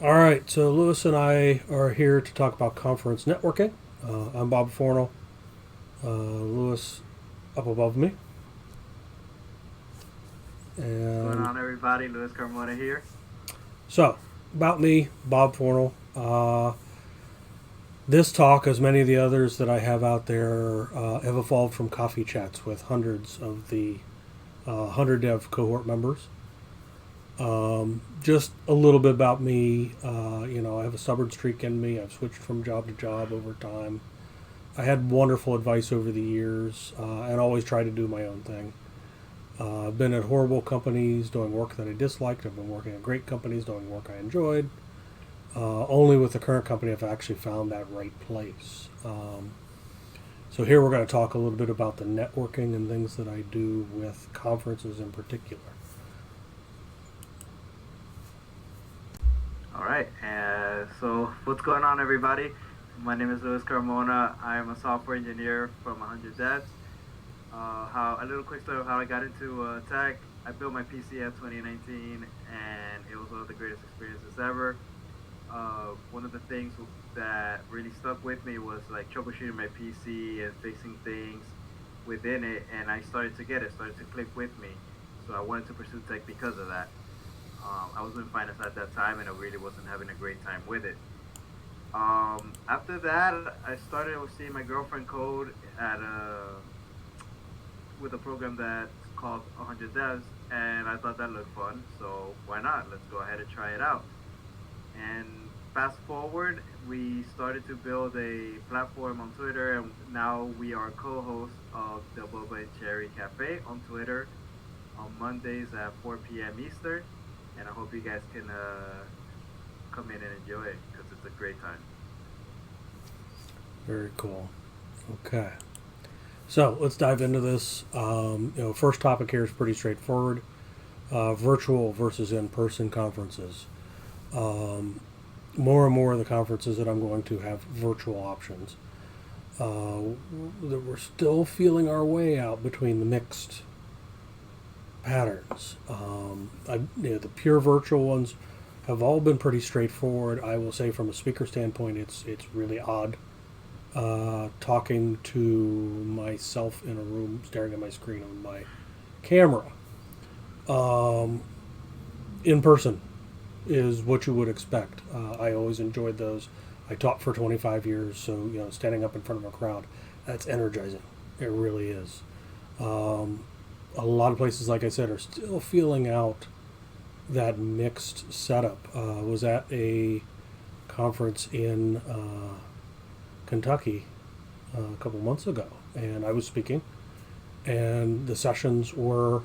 All right, so Lewis and I are here to talk about conference networking. I'm Bob Fornell. Lewis up above me. What's going And on, everybody? Luis Carmona here. so, about me, Bob Fornell. This talk, as many of the others that I have out there, have evolved from coffee chats with hundreds of the 100 Dev cohort members. Just a little bit about me. I have a stubborn streak in me. I've switched from job to job over time. I had wonderful advice over the years and always tried to do my own thing. I've been at horrible companies doing work that I disliked. I've been working at great companies doing work I enjoyed. Only with the current company I've actually found that right place. So here we're going to talk a little bit about the networking and things that I do with conferences in particular. All right. So, what's going on, everybody? My name is Luis Carmona. I am a software engineer from 100 Devs. How a little quick story of how I got into tech. I built my PC at 2019, and it was one of the greatest experiences ever. One of the things that really stuck with me was like troubleshooting my PC and fixing things within it, and I started to get it, started to click with me. So I wanted to pursue tech because of that. I was doing finance at that time, and I really wasn't having a great time with it. After that, I started seeing my girlfriend code at with a program that's called 100 Devs, and I thought that looked fun. So why not? Let's go ahead and try it out. And fast forward, we started to build a platform on Twitter, and now we are co-hosts of the Boba and Cherry Cafe on Twitter on Mondays at 4 p.m. Eastern. And I hope you guys can come in and enjoy it because it's a great time. Very cool. Okay. So let's dive into this. First topic here is pretty straightforward: virtual versus in-person conferences. Um, More and more of the conferences that I'm going to have virtual options. That we're still feeling our way out between the mixed patterns. The pure virtual ones have all been pretty straightforward. I will say, from a speaker standpoint, it's really odd talking to myself in a room, staring at my screen on my camera. Um, in person is what you would expect. I always enjoyed those. I taught for 25 years, so standing up in front of a crowd, that's energizing. It really is. Um, a lot of places, like I said, are still feeling out that mixed setup. Was at a conference in Kentucky a couple months ago, and I was speaking, and the sessions were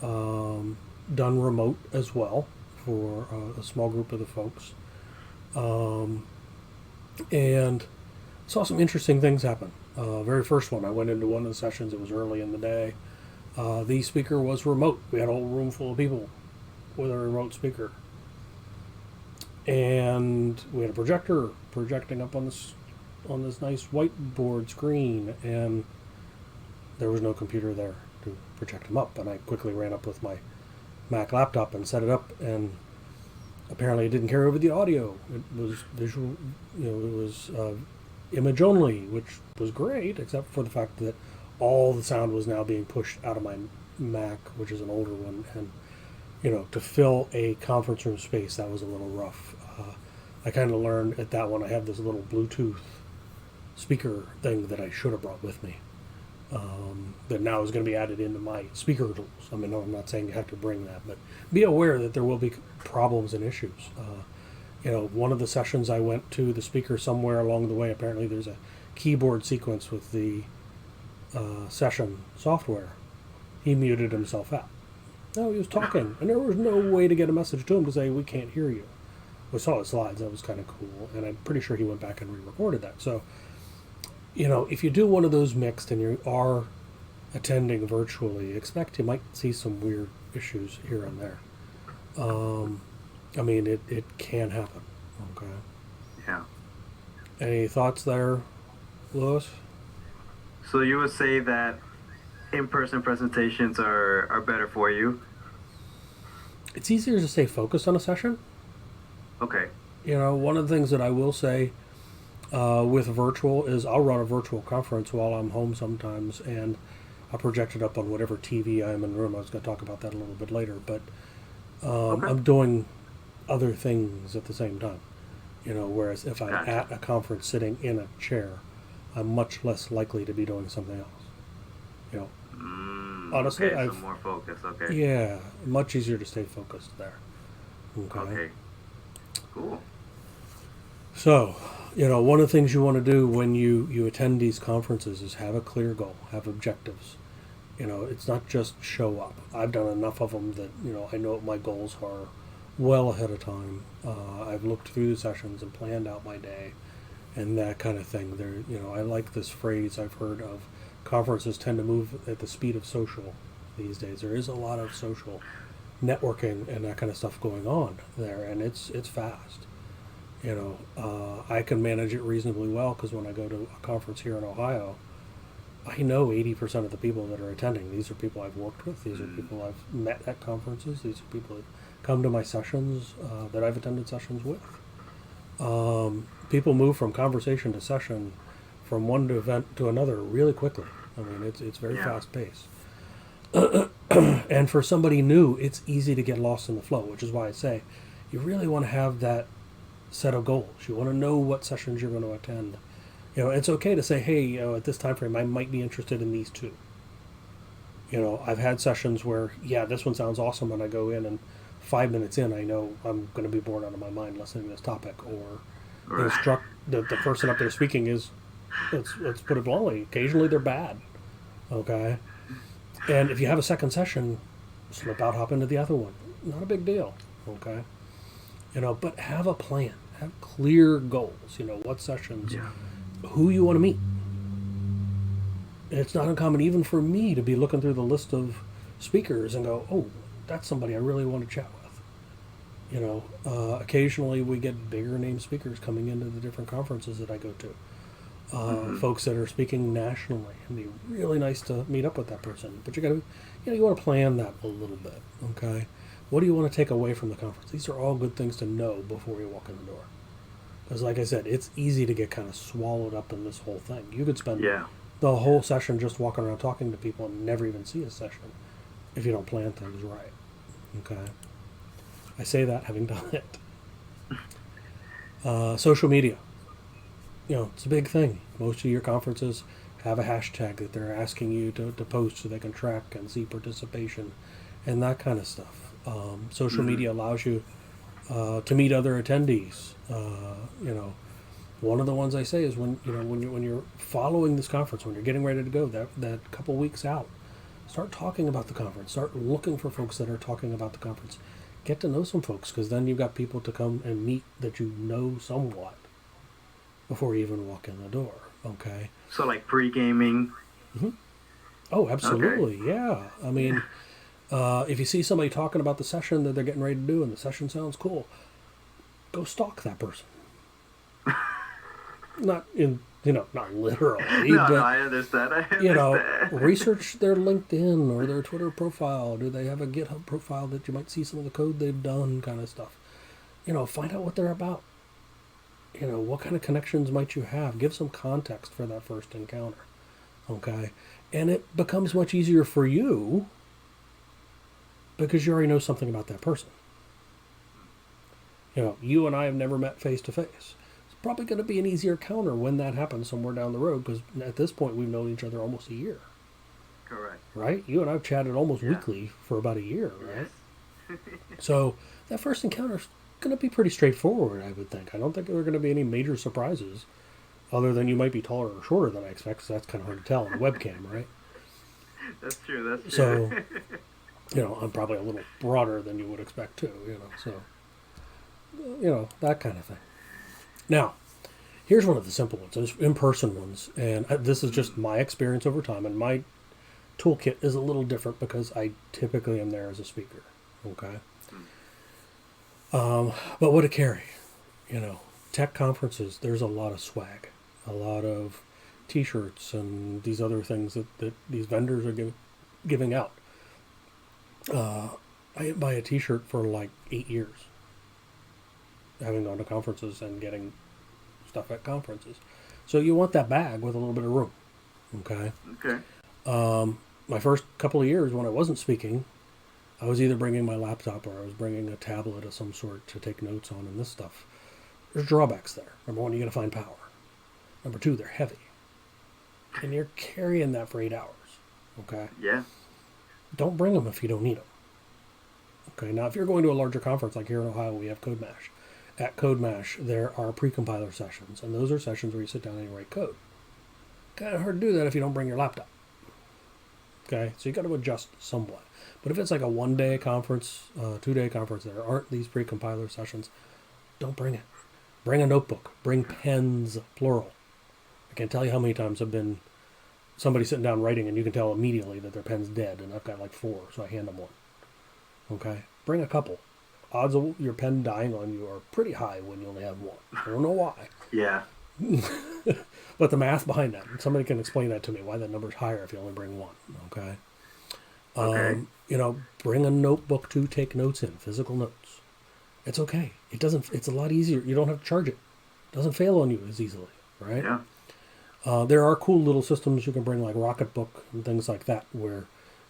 done remote as well for a small group of the folks, um, and saw some interesting things happen. Very first one, I went into one of the sessions. It was early in the day. The speaker was remote. We had a whole room full of people with a remote speaker, and we had a projector projecting up on this nice whiteboard screen, and there was no computer there to project them up. And I quickly ran up with my Mac laptop and set it up, and apparently it didn't carry over the audio. It was visual, it was image only, which was great, except for the fact that all the sound was now being pushed out of my Mac, which is an older one, and to fill a conference room space, that was a little rough. I kind of learned at that one. I have this little Bluetooth speaker thing that I should have brought with me. That now is going to be added into my speaker tools. I mean, no, I'm not saying you have to bring that, but be aware that there will be problems and issues. One of the sessions I went to, the speaker somewhere along the way, apparently there's a keyboard sequence with the session software. He muted himself out. No, he was talking, and there was no way to get a message to him to say, "We can't hear you." We saw his slides. That was kind of cool, and I'm pretty sure he went back and re-recorded that. So, if you do one of those mixed and you are attending virtually, expect you might see some weird issues here and there. It can happen. Okay. Yeah. Any thoughts there, Lewis? So you would say that in-person presentations are better for you? It's easier to stay focused on a session. Okay. One of the things that I will say with virtual is I'll run a virtual conference while I'm home sometimes, and I project it up on whatever TV I'm in the room. I was going to talk about that a little bit later, but Okay. I'm doing other things at the same time. Whereas if I'm Gotcha. at a conference sitting in a chair, I'm much less likely to be doing something else. You know, honestly, Okay. So I've more focus. Okay. yeah, much easier to stay focused there. Okay. Okay. Cool. So, one of the things you want to do when you attend these conferences is have a clear goal, have objectives. It's not just show up. I've done enough of them that, I know what my goals are well ahead of time. I've looked through the sessions and planned out my day and that kind of thing. I like this phrase I've heard of conferences tend to move at the speed of social these days. There is a lot of social networking and that kind of stuff going on there, and it's fast. I can manage it reasonably well because when I go to a conference here in Ohio, I know 80% of the people that are attending. These are people I've worked with. These are Mm, people I've met at conferences. These are people that come to my sessions that I've attended sessions with. People move from conversation to session, from one event to another really quickly. I mean, it's very yeah. fast paced. And for somebody new, it's easy to get lost in the flow, which is why I say you really want to have that set of goals. You want to know what sessions you're going to attend. It's okay to say, hey, at this time frame, I might be interested in these two. I've had sessions where, yeah, this one sounds awesome, and I go in, and 5 minutes in, I know I'm going to be bored out of my mind listening to this topic. Or Right. the person up there speaking is, let's put it bluntly, occasionally they're bad. Okay, and if you have a second session, slip out, hop into the other one. Not a big deal. Okay, but have a plan, have clear goals. What sessions, Yeah. who you want to meet. And it's not uncommon even for me to be looking through the list of speakers and go, oh, that's somebody I really want to chat with. Occasionally we get bigger name speakers coming into the different conferences that I go to. Hmm. Folks that are speaking nationally, and it'd be really nice to meet up with that person. But you got to, you want to plan that a little bit. Okay, what do you want to take away from the conference? These are all good things to know before you walk in the door. Because, like I said, it's easy to get kind of swallowed up in this whole thing. You could spend Yeah. the whole session just walking around talking to people and never even see a session if you don't plan things right. Okay, I say that having done it. Social media, it's a big thing. Most of your conferences have a hashtag that they're asking you to post so they can track and see participation and that kind of stuff. Social Hmm. media allows you to meet other attendees. One of the ones I say is when you're following this conference, when you're getting ready to go, that couple weeks out, start talking about the conference. Start looking for folks that are talking about the conference. Get to know some folks because then you've got people to come and meet that you know somewhat before you even walk in the door. Okay. So like pre gaming. Hmm. Oh, Okay. absolutely. Yeah. I mean, if you see somebody talking about the session that they're getting ready to do and the session sounds cool, go stalk that person. Not in, not literally, No, no, but, I understand. I understand. research their LinkedIn or their Twitter profile. Do they have a GitHub profile that you might see some of the code they've done, kind of stuff? Find out what they're about. What kind of connections might you have? Give some context for that first encounter. Okay. And it becomes much easier for you because you already know something about that person. You and I have never met face to face. It's probably going to be an easier counter when that happens somewhere down the road because at this point we've known each other almost a year, Correct. right? You and I've chatted almost Yeah. weekly for about a year, Yes. right? So that first encounter is going to be pretty straightforward, I would think. I don't think there are going to be any major surprises other than you might be taller or shorter than I expect because that's kind of hard to tell on a webcam, right? That's true. That's true. So, I'm probably a little broader than you would expect too, so, that kind of thing. Now, here's one of the simple ones, those in-person ones, and this is just Mm, my experience over time, and my toolkit is a little different because I typically am there as a speaker. Okay, mm. but what to carry? Tech conferences. There's a lot of swag, a lot of T-shirts, and these other things that these vendors are giving out. I didn't buy a T-shirt for like 8 years. having gone to conferences and getting stuff at conferences. So you want that bag with a little bit of room. Okay. Okay. My first couple of years when I wasn't speaking, I was either bringing my laptop or I was bringing a tablet of some sort to take notes on and this stuff. There's drawbacks there. Number one, you got to find power. Number two, they're heavy. And you're carrying that for 8 hours. Okay? Yeah. Don't bring them if you don't need them. Okay, now if you're going to a larger conference, like here in Ohio, we have Code Mash. At Code Mash, there are pre-compiler sessions, and those are sessions where you sit down and you write code. Kind of hard to do that if you don't bring your laptop. Okay, so you got to adjust somewhat. But if it's like a 1-day conference, 2-day conference, there aren't these pre-compiler sessions, don't bring it. Bring a notebook. Bring pens, plural. I can't tell you how many times I've been somebody sitting down writing and you can tell immediately that their pen's dead, and I've got like 4, so I hand them one. Okay? Bring a couple. Odds of your pen dying on you are pretty high when you only have one. I don't know why. Yeah. But the math behind that, somebody can explain that to me, why that number's higher if you only bring one. Okay? Okay. Bring a notebook to take notes in, physical notes. It's okay. It's a lot easier. You don't have to charge it. It doesn't fail on you as easily, right? Yeah. There are cool little systems you can bring, like Rocketbook and things like that, where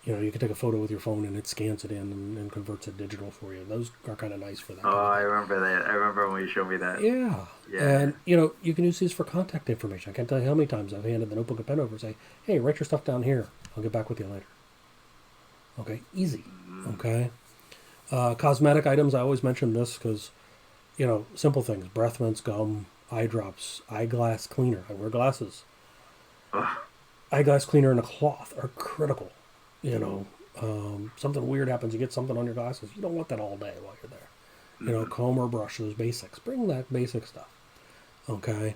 you can take a photo with your phone and it scans it in and converts it digital for you. Those are kind of nice for that. Oh, I remember that. I remember when you showed me that. Yeah. Yeah. And, you can use these for contact information. I can't tell you how many times I've handed the notebook and pen over and say, hey, write your stuff down here. I'll get back with you later. Okay, easy. Okay. Cosmetic items, I always mention this because, simple things. Breath mints, gum, eye drops, eyeglass cleaner. I wear glasses. Ugh. Eyeglass cleaner and a cloth are critical. Something weird happens, you get something on your glasses. You don't want that all day while you're there. Comb or brush, those basics. Bring that basic stuff. Okay.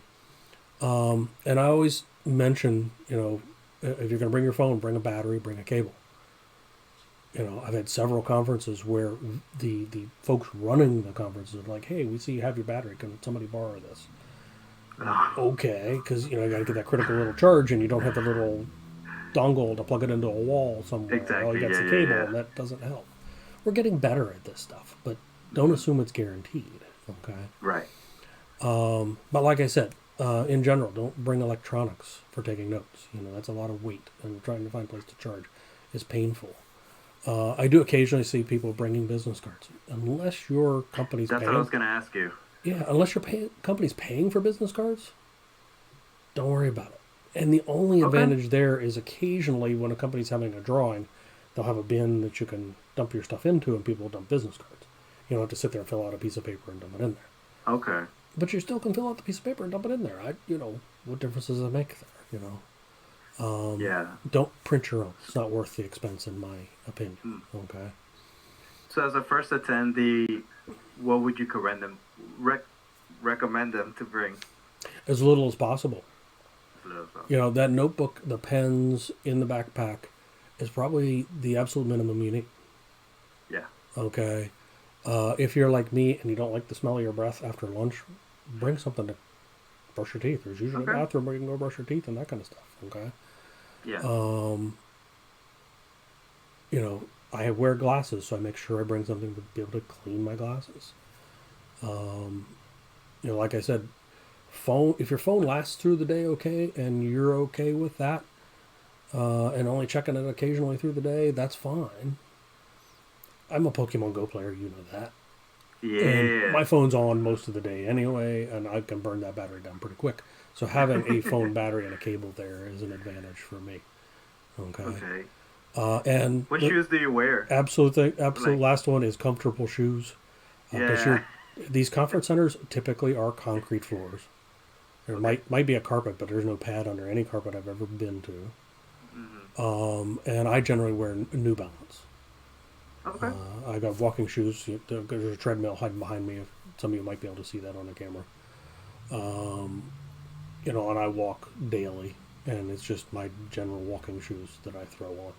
And I always mention, if you're going to bring your phone, bring a battery, bring a cable. I've had several conferences where the folks running the conferences are like, hey, we see you have your battery. Can somebody borrow this? Okay, because, you got to get that critical little charge and you don't have the little dongle to plug it into a wall somewhere. Exactly. All you got's the cable, and that doesn't help. We're getting better at this stuff, but don't assume it's guaranteed. Okay? Right. But like I said, in general, don't bring electronics for taking notes. That's a lot of weight, and trying to find a place to charge is painful. I do occasionally see people bringing business cards. Unless your company's That's paying... what I was going to ask you. Yeah, unless your company's paying for business cards, don't worry about it. And the only advantage there is occasionally when a company's having a drawing, they'll have a bin that you can dump your stuff into, and people will dump business cards. You don't have to sit there and fill out a piece of paper and dump it in there. Okay. But you still can fill out the piece of paper and dump it in there. What difference does it make there, Yeah. Don't print your own. It's not worth the expense, in my opinion. Okay. So as a first attendee, what would you recommend them to bring? As little as possible. So. That notebook, the pens in the backpack is probably the absolute minimum you need. Yeah. Okay. If you're like me and you don't like the smell of your breath after lunch, bring something to brush your teeth. There's usually a bathroom where you can go brush your teeth and that kind of stuff. Okay. Yeah. I wear glasses, so I make sure I bring something to be able to clean my glasses. Like I said, if your phone lasts through the day okay, and you're okay with that, and only checking it occasionally through the day, that's fine. I'm a Pokemon Go player, you know that. Yeah. And my phone's on most of the day anyway, and I can burn that battery down pretty quick. So having a phone battery and a cable there is an advantage for me. Okay. And what shoes do you wear? Absolute last one is comfortable shoes. These conference centers typically are concrete floors. There might be a carpet, but there's no pad under any carpet I've ever been to. Mm-hmm. And I generally wear New Balance. Okay. I got walking shoes. There's a treadmill hiding behind me. Some of you might be able to see that on the camera. And I walk daily, and it's just my general walking shoes that I throw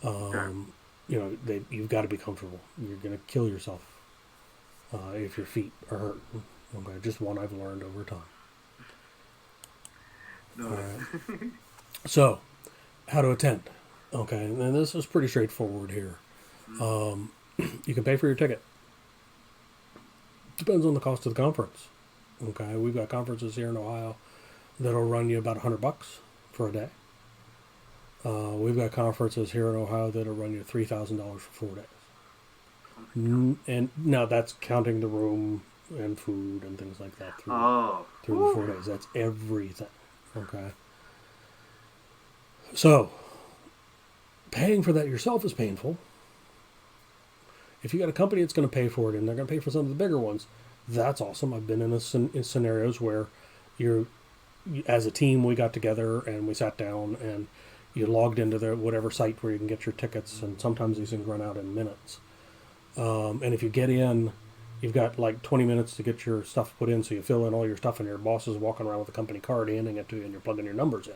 on. You've got to be comfortable. You're going to kill yourself if your feet are hurt. Okay, just one I've learned over time. No. So, how to attend? Okay, and this is pretty straightforward here. You can pay for your ticket. Depends on the cost of the conference. Okay, we've got conferences here in Ohio that'll run you about $100 for a day. We've got conferences here in Ohio that'll run you $3,000 for 4 days. And now that's counting the room and food and things like that through the 4 days. That's everything. Okay. So paying for that yourself is painful. If you got a company that's going to pay for it and they're going to pay for some of the bigger ones, that's awesome. I've been in scenarios where as a team, we got together and we sat down and you logged into their whatever site where you can get your tickets, and sometimes these things run out in minutes. And if you get in, you've got like 20 minutes to get your stuff put in, so you fill in all your stuff and your boss is walking around with a company card handing it to you and you're plugging your numbers in.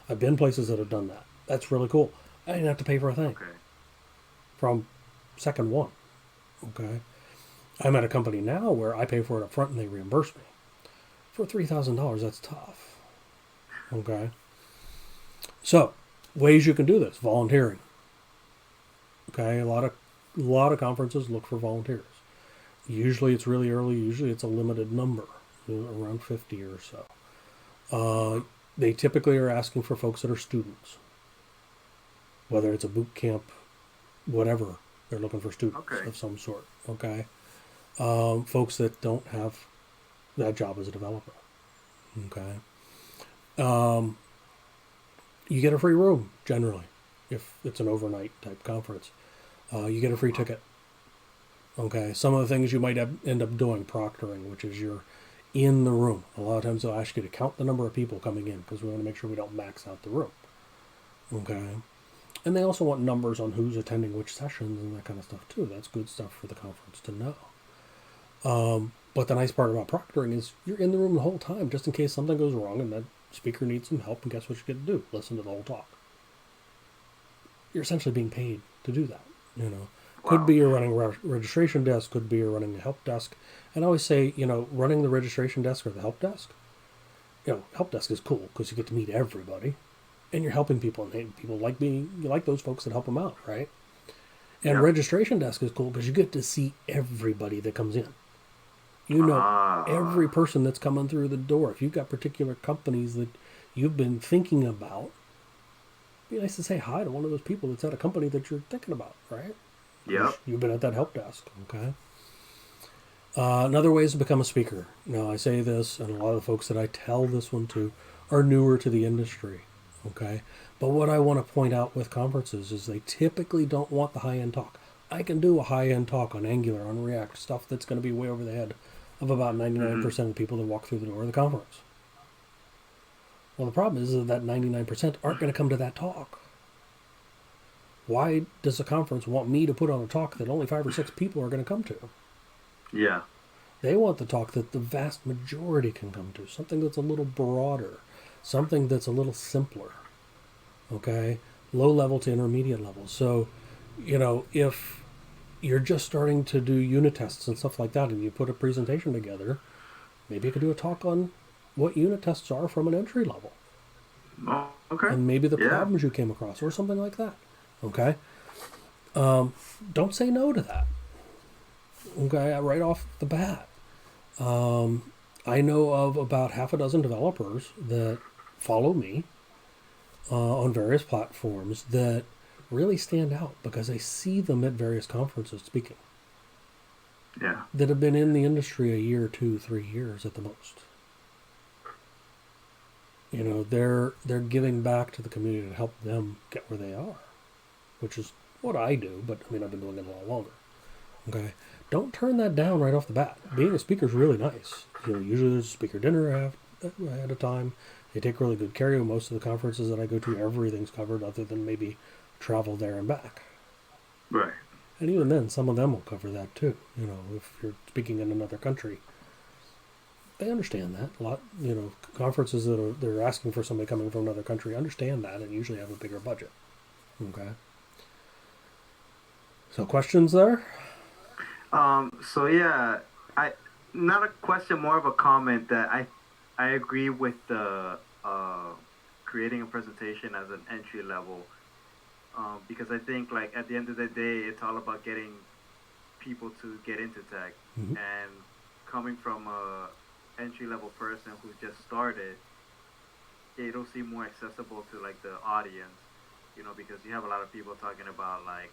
I've been places that have done that. That's really cool. I didn't have to pay for a thing from second one. Okay. I'm at a company now where I pay for it up front and they reimburse me. For $3,000, that's tough. Okay. So, ways you can do this: volunteering. Okay, a lot of conferences look for volunteers. Usually it's really early. Usually it's a limited number, around 50 or so. They typically are asking for folks that are students, whether it's a boot camp, whatever. They're looking for students of some sort. Okay, folks that don't have that job as a developer. Okay. You get a free room generally if it's an overnight type conference. You get a free ticket. Okay. Some of the things you might end up doing, proctoring, which is you're in the room. A lot of times they'll ask you to count the number of people coming in because we want to make sure we don't max out the room. Okay. And they also want numbers on who's attending which sessions and that kind of stuff too. That's good stuff for the conference to know. But the nice part about proctoring is you're in the room the whole time just in case something goes wrong and that speaker needs some help, and guess what you get to do? Listen to the whole talk. You're essentially being paid to do that. Wow. Could be you're running a registration desk, could be you're running a help desk. And I always say, running the registration desk or the help desk, help desk is cool because you get to meet everybody and you're helping people, and people you like those folks that help them out, right? And registration desk is cool because you get to see everybody that comes in. Every person that's coming through the door. If you've got particular companies that you've been thinking about, it'd be nice to say hi to one of those people that's at a company that you're thinking about, right? Yeah. You've been at that help desk, okay? Another way is to become a speaker. Now, I say this, and a lot of the folks that I tell this one to are newer to the industry, okay? But what I want to point out with conferences is they typically don't want the high-end talk. I can do a high-end talk on Angular, on React, stuff that's going to be way over the head of about 99% of the people that walk through the door of the conference. Well, the problem is that 99% aren't going to come to that talk. Why does the conference want me to put on a talk that only 5 or 6 people are going to come to? Yeah. They want the talk that the vast majority can come to, something that's a little broader, something that's a little simpler, okay? Low level to intermediate level. So, if you're just starting to do unit tests and stuff like that, and you put a presentation together, maybe you could do a talk on what unit tests are from an entry level. Oh, okay. And maybe the problems you came across or something like that. Okay? Don't say no to that. Okay? Right off the bat. I know of about half a dozen developers that follow me on various platforms that really stand out because I see them at various conferences speaking. Yeah. That have been in the industry a year, 2, 3 years at the most. They're giving back to the community to help them get where they are, which is what I do, but I've been doing it a lot longer. Okay? Don't turn that down right off the bat. Being a speaker is really nice. Usually there's a speaker dinner ahead of time. They take really good care of you. Most of the conferences that I go to, everything's covered other than maybe travel there and back. Right. And even then, some of them will cover that too. If you're speaking in another country, they understand that. A lot, conferences they're asking for somebody coming from another country understand that and usually have a bigger budget. Okay. So questions there? So yeah, not a question, more of a comment that I agree with the creating a presentation as an entry level, because I think like at the end of the day, it's all about getting people to get into tech, and coming from a entry level person who just started, it'll seem more accessible to like the audience, because you have a lot of people talking about like,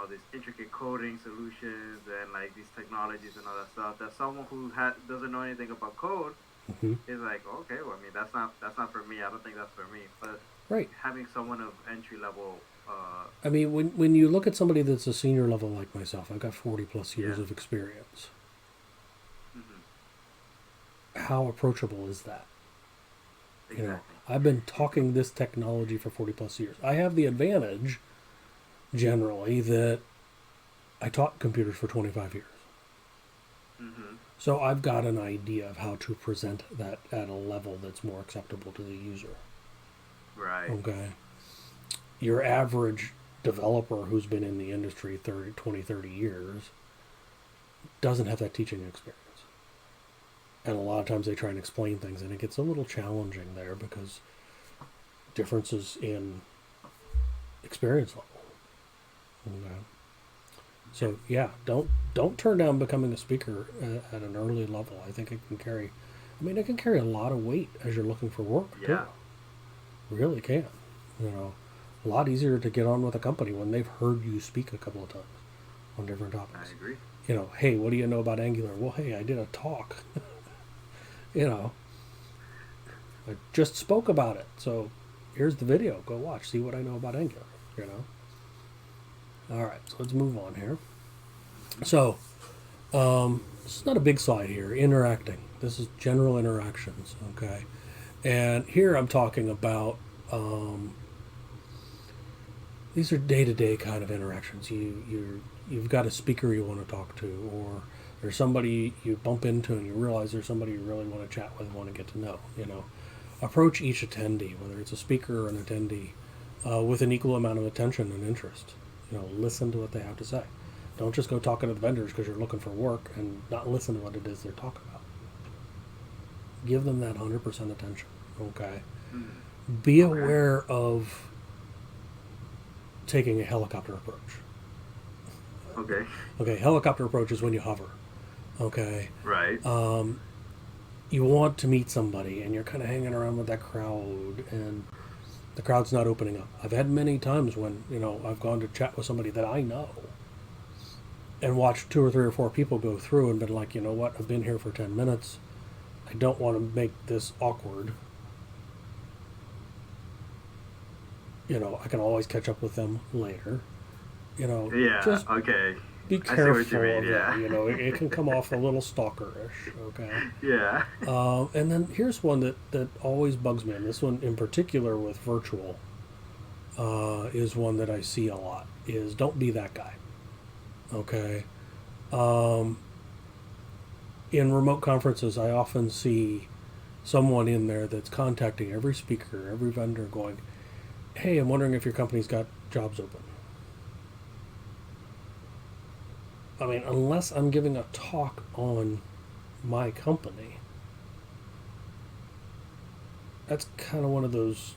these intricate coding solutions and like these technologies and all that stuff. That someone who doesn't know anything about code Mm-hmm. is like, okay, well, I mean, that's not for me. I don't think that's for me. But Right. having someone of entry level, I mean, when you look at somebody that's a senior level like myself, I've got 40 plus years yeah, of experience. hmm, How approachable is that? exactly, I've been talking this technology for 40 plus years. I have the advantage, generally, that I taught computers for 25 years. hmm, So I've got an idea of how to present that at a level that's more acceptable to the user. right, Okay. Your average developer who's been in the industry 30 years doesn't have that teaching experience. And a lot of times they try and explain things, and it gets a little challenging there because differences in experience level. Okay. So yeah, don't turn down becoming a speaker at an early level. I think it can carry. I mean, it can carry a lot of weight as you're looking for work too. yeah, Really can. You know, a lot easier to get on with a company when they've heard you speak a couple of times on different I topics. agree. Hey, what do you know about Angular? Well, hey, I did a talk. you know, I just spoke about it. So here's the video. Go watch. See what I know about Angular. You know. All right. So let's move on here. So this is not a big slide here. Interacting. This is general interactions. Okay. And here I'm talking about these are day-to-day kind of interactions. You've got a speaker you want to talk to, or there's somebody you bump into and you realize there's somebody you really want to chat with and want to get to know. Approach each attendee, whether it's a speaker or an attendee, with an equal amount of attention and interest. Listen to what they have to say. Don't just go talking to the vendors because you're looking for work and not listen to what it is they're talking about. Give them that 100% attention. Okay. Be Okay. aware of taking a helicopter approach. Okay. Okay, helicopter approach is when you hover. Okay. Right. You want to meet somebody and you're kind of hanging around with that crowd and the crowd's not opening up. I've had many times when, I've gone to chat with somebody that I know and watched 2 or 3 or 4 people go through and been like, you know what, I've been here for 10 minutes. I don't want to make this awkward. I can always catch up with them later. Yeah. Just Okay. be I see what careful you mean. of Yeah. that. It can come off a little stalkerish. Okay. Yeah. And then here's one that always bugs me, and this one in particular with virtual is one that I see a lot, is don't be that guy. Okay. In remote conferences, I often see someone in there that's contacting every speaker, every vendor going, hey, I'm wondering if your company's got jobs open. I mean, unless I'm giving a talk on my company, that's kind of one of those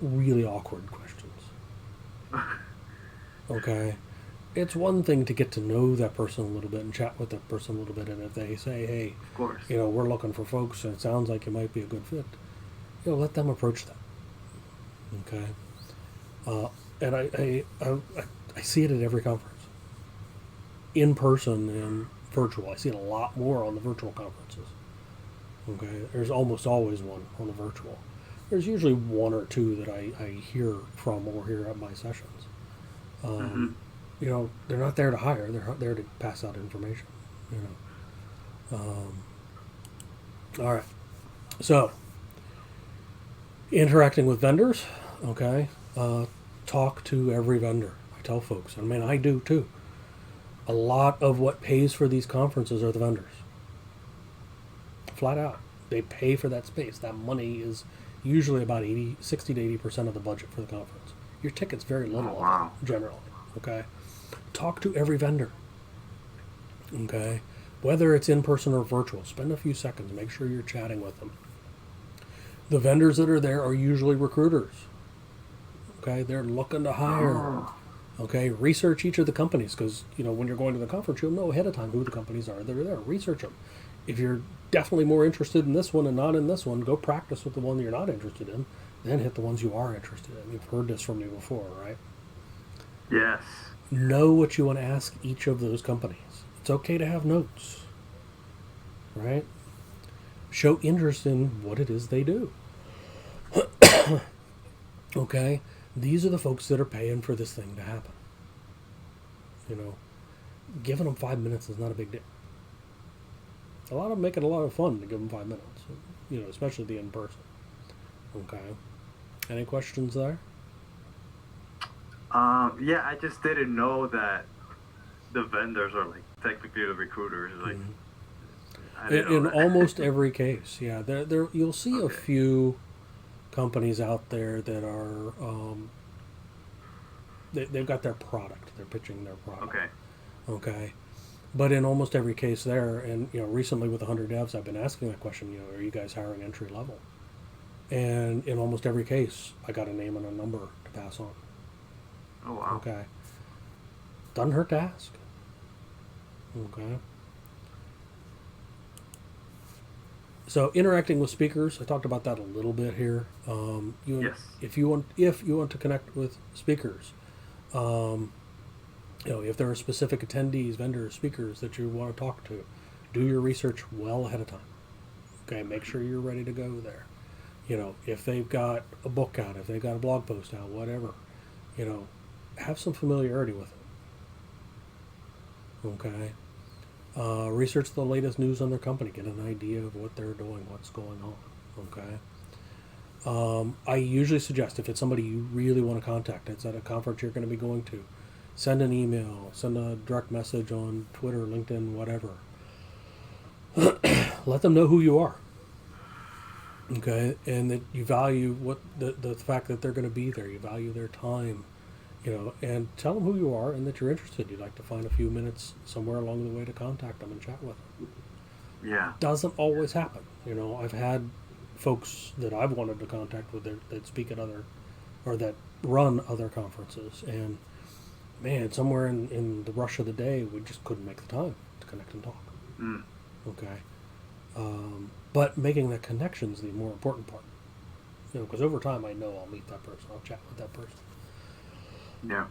really awkward questions. Okay? It's one thing to get to know that person a little bit and chat with that person a little bit, and if they say, hey, Of course. we're looking for folks and it sounds like you might be a good fit, let them approach that. Okay? And I see it at every conference. In person and virtual. I see it a lot more on the virtual conferences. Okay, there's almost always one on the virtual. There's usually 1 or 2 that I hear from or hear at my sessions. Mm-hmm. They're not there to hire; they're there to pass out information. All right. So, interacting with vendors. Okay, talk to every vendor. I tell folks. I mean, I do too. A lot of what pays for these conferences are the vendors. Flat out. They pay for that space. That money is usually about 60 to 80% of the budget for the conference. Your ticket's very little Oh, wow. of it, generally. Okay? Talk to every vendor. Okay? Whether it's in person or virtual, spend a few seconds. Make sure you're chatting with them. The vendors that are there are usually recruiters. Okay? They're looking to hire. Oh. Okay, research each of the companies because when you're going to the conference, you'll know ahead of time who the companies are that are there. Research them. If you're definitely more interested in this one and not in this one, go practice with the one that you're not interested in. Then hit the ones you are interested in. You've heard this from me before, right? Yes. Know what you want to ask each of those companies. It's okay to have notes, right? Show interest in what it is they do. Okay? These are the folks that are paying for this thing to happen. Giving them 5 minutes is not a big deal. A lot of them make it a lot of fun to give them 5 minutes, especially the in person. Okay. Any questions there? Yeah, I just didn't know that the vendors are like technically the recruiters. Like, I didn't know In that. almost every case, yeah. There you'll see a Okay. few companies out there that are they've got their product. They're pitching their product. Okay. Okay. But in almost every case there, and recently with 100 devs, I've been asking that question. Are you guys hiring entry level? And in almost every case, I got a name and a number to pass on. Oh wow. Okay. Doesn't hurt to ask. Okay. So interacting with speakers, I talked about that a little bit here. Yes. If you want to connect with speakers, if there are specific attendees, vendors, speakers that you want to talk to, do your research well ahead of time. Okay, make sure you're ready to go there. If they've got a book out, if they've got a blog post out, whatever, have some familiarity with it. Okay. Research the latest news on their company, get an idea of what they're doing, what's going on. Okay. I usually suggest if it's somebody you really want to contact, it's at a conference you're going to be going to, send an email, send a direct message on Twitter, LinkedIn, whatever. Let them know who you are. Okay, and that you value what the fact that they're going to be there. You value their time, and tell them who you are and that you're interested. You'd like to find a few minutes somewhere along the way to contact them and chat with them. Yeah. Doesn't always happen. I've had folks that I've wanted to contact with that speak at other, or that run other conferences, and man, somewhere in the rush of the day, we just couldn't make the time to connect and talk. Mm. Okay. But making that connection is the more important part. Because over time I know I'll meet that person, I'll chat with that person. Yeah.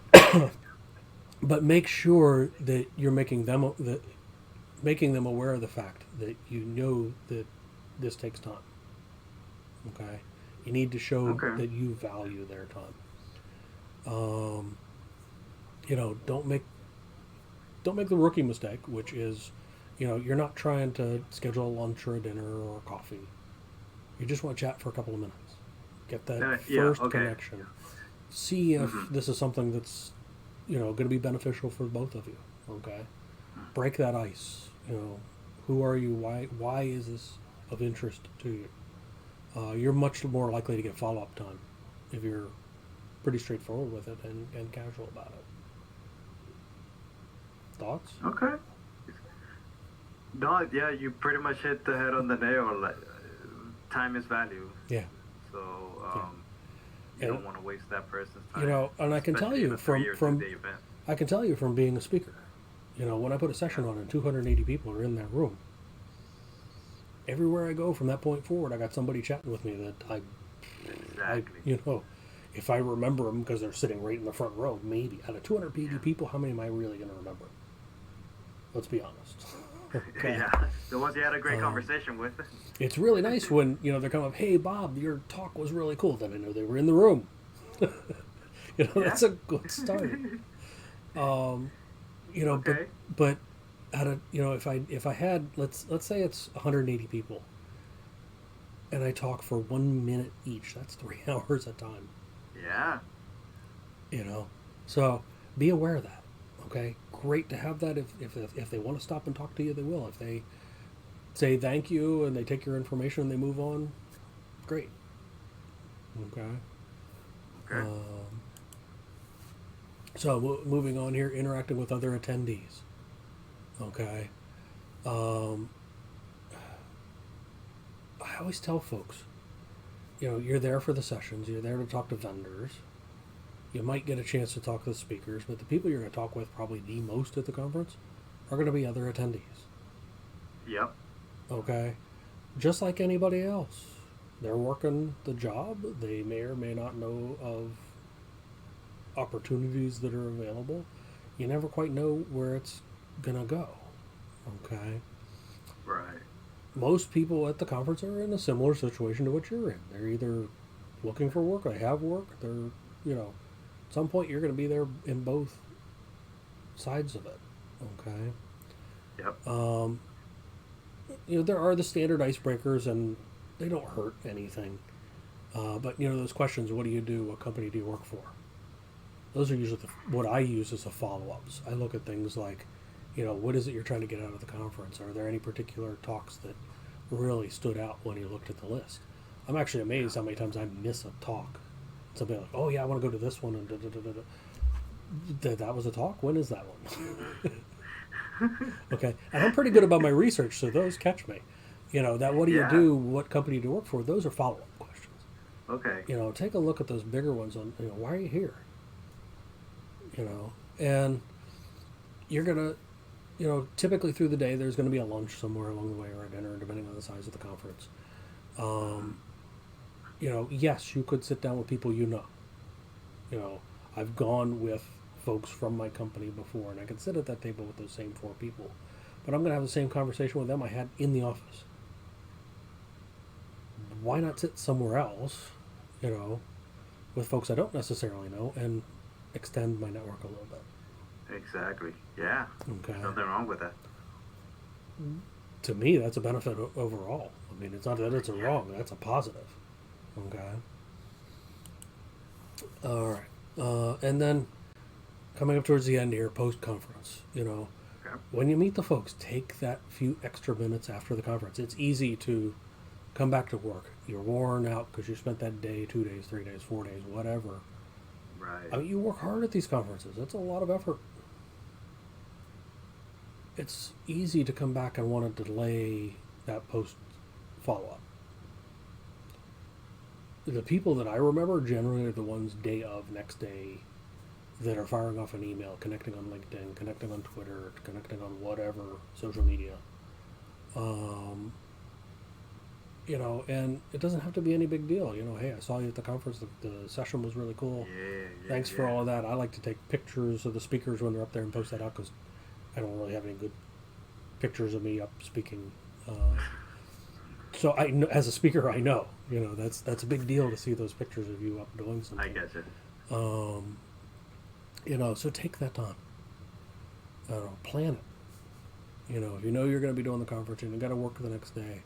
But make sure that you're making them aware of the fact that that this takes time. Okay. You need to show that you value their time. Don't make the rookie mistake, which is, you're not trying to schedule a lunch or a dinner or a coffee. You just want to chat for a couple of minutes. Get that first connection. See if this is something that's, going to be beneficial for both of you. Okay. Break that ice. Who are you? Why is this of interest to you? You're much more likely to get follow-up time if you're pretty straightforward with it and casual about it. Thoughts? Okay. No, yeah, you pretty much hit the head on the nail. Like, time is value. Yeah. So you don't want to waste that person's time. And I can tell you from the event. I can tell you from being a speaker, when I put a session on and 280 people are in that room, everywhere I go from that point forward, I got somebody chatting with me that Exactly. if I remember them because they're sitting right in the front row, maybe out of 280 people, how many am I really going to remember? Let's be honest. Okay. Yeah, the ones you had a great conversation with. It's really nice when they come up, "Hey Bob, your talk was really cool." Then I know they were in the room. That's a good start. Okay. but out of if I had let's say it's 180 people, and I talk for 1 minute each, that's 3 hours a time. Yeah. So be aware of that. Okay, great to have that. If they want to stop and talk to you, they will. If they say thank you and they take your information and they move on, great. Okay. So moving on here, interacting with other attendees. Okay. I always tell folks, you're there for the sessions. You're there to talk to vendors. You might get a chance to talk to the speakers, but the people you're going to talk with probably the most at the conference are going to be other attendees. Yep. Okay? Just like anybody else. They're working the job. They may or may not know of opportunities that are available. You never quite know where it's going to go. Okay? Right. Most people at the conference are in a similar situation to what you're in. They're either looking for work, they have work, they're, at some point you're going to be there in both sides of it. Okay? Yep. There are the standard icebreakers and they don't hurt anything. But, those questions, what do you do? What company do you work for? Those are usually what I use as a follow-ups. I look at things like, what is it you're trying to get out of the conference? Are there any particular talks that really stood out when you looked at the list? I'm actually amazed how many times I miss a talk. Somebody like, oh yeah, I want to go to this one, and that was a talk. When is that one? Okay, and I'm pretty good about my research, so those catch me. That what do you Yeah. do? What company do you work for? Those are follow-up questions. Okay. Take a look at those bigger ones on, why are you here? And you're gonna, typically through the day there's going to be a lunch somewhere along the way or a dinner, depending on the size of the conference. Yes, you could sit down with people I've gone with folks from my company before, and I could sit at that table with those same 4 people. But I'm going to have the same conversation with them I had in the office. Why not sit somewhere else, with folks I don't necessarily know and extend my network a little bit? Exactly. Yeah. Okay. There's nothing wrong with that. To me, that's a benefit overall. I mean, it's not that it's a wrong, that's a positive. Okay. All right. And then coming up towards the end here, post-conference, Okay. when you meet the folks, take that few extra minutes after the conference. It's easy to come back to work. You're worn out because you spent that day, 2 days, 3 days, 4 days, whatever. Right. I mean, you work hard at these conferences. It's a lot of effort. It's easy to come back and want to delay that post follow-up. The people that I remember generally are the ones day of, next day, that are firing off an email, connecting on LinkedIn, connecting on Twitter, connecting on whatever social media. And it doesn't have to be any big deal. Hey, I saw you at the conference. The session was really cool. Yeah. Thanks for all of that. I like to take pictures of the speakers when they're up there and post that out because I don't really have any good pictures of me up speaking. So I, as a speaker, I know. That's a big deal to see those pictures of you up doing something. I get it. So take that time. I don't know, plan it. If you know you're going to be doing the conference and you got to work the next day,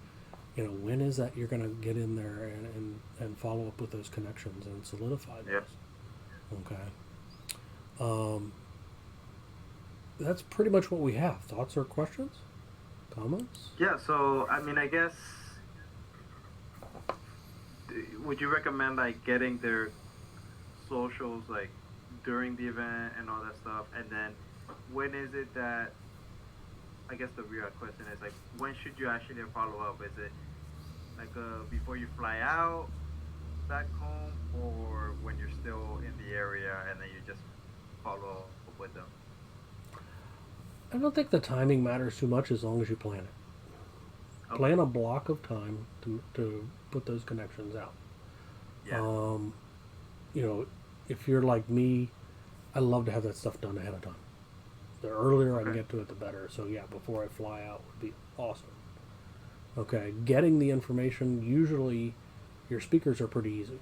when is that you're going to get in there and follow up with those connections and solidify those? Yep. Okay. That's pretty much what we have. Thoughts or questions? Comments? Yeah. So I mean, I guess, would you recommend like getting their socials like during the event and all that stuff, and then when is it that, I guess the real question is like, when should you actually follow up? Is it like before you fly out back home, or when you're still in the area and then you just follow up with them? I don't think the timing matters too much as long as you plan it. Okay. Plan a block of time to put those connections out. Yeah. If you're like me, I love to have that stuff done ahead of time. The earlier I can Okay. get to it, the better. So yeah, before I fly out would be awesome. Okay, getting the information, usually your speakers are pretty easy.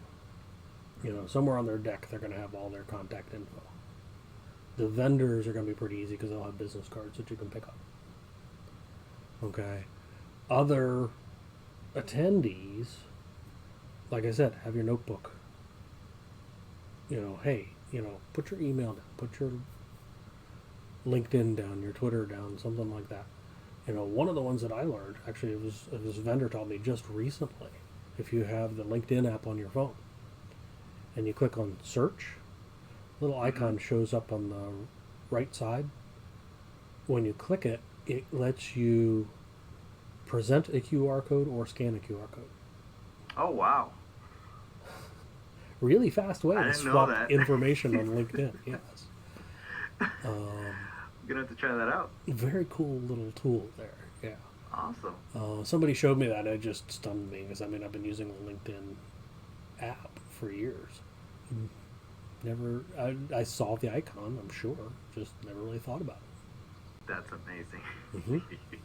Somewhere on their deck they're going to have all their contact info. The vendors are going to be pretty easy because they'll have business cards that you can pick up. Okay. Other attendees, like I said, have your notebook. Hey, put your email down, put your LinkedIn down, your Twitter down, something like that. One of the ones that I learned, actually, it was this vendor taught me just recently. If you have the LinkedIn app on your phone and you click on search, a little icon shows up on the right side. When you click it, it lets you present a QR code or scan a QR code. Oh wow. really fast way I to didn't know swap that. information on LinkedIn. Yes. I'm gonna have to try that out. Very cool little tool there. Yeah. Awesome. Somebody showed me that. It just stunned me because I mean I've been using the LinkedIn app for years. Never. I saw the icon. I'm sure. Just never really thought about That's amazing. it.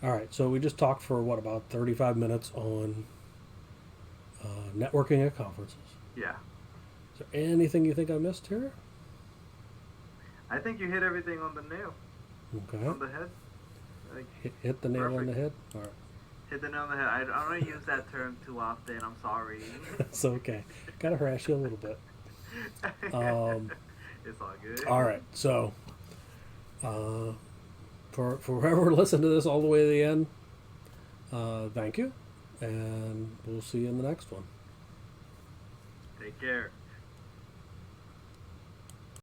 All right. So we just talked for what, about 35 minutes on networking at conferences. Yeah. Is there anything you think I missed here? I think you hit everything on the nail. Okay. On the head. Like, Hit the nail on perfect. the head. All right. Hit the nail on the head. I don't use that term too often. I'm sorry. It's okay. Gotta harass you a little bit. It's all good. All right. So, for whoever listened to this all the way to the end, thank you, and we'll see you in the next one. Take care.